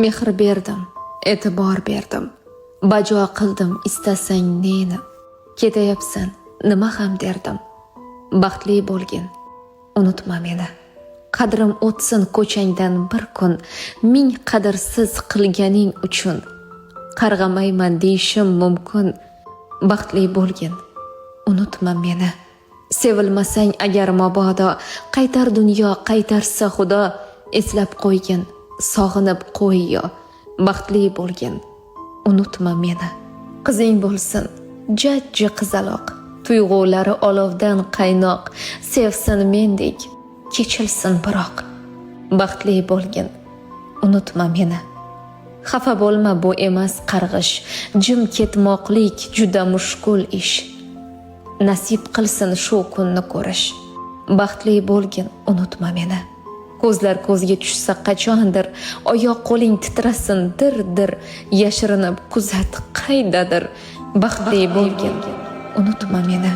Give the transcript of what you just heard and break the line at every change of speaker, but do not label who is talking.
Mehr berdim, e'tibor berdim. Bajo qildim istasang neni. Ketayapsan, nima ham derdim. Baxtli bo'lgin, unutma meni. Qadrim o'tsin ko'changdan bir kun, ming qadrsiz qilganing uchun. Qarg'amayman deyishim mumkin. Baxtli bo'lgin, unutma meni. Sevilmasang agar mabodo, qaytar dunyo, qaytarsa Xudo. Eslab qo'ygin, sog'inib qo'yyo. Baxtli bo'lgin, unutma meni. Qizing bo'lsin, jajji qizaloq, tuyg'ulari olovdan qaynoq, sevsin mendek, kechilsin biroq. Baxtli bo'lgin, unutma meni. Xafa bo'lma, bu emas qarg'ish, jim ketmoqlik juda mushkul ish. Nasib qilsin shu kunni ko'rish. Baxtli bo'lgin, unutma meni. Ko'zlar ko'zga tushsa qachondir, oyoq qo'ling titrasin dir-dir, yashirinib kuzat qaydadir. Baxtli bo'lgin, unutma meni.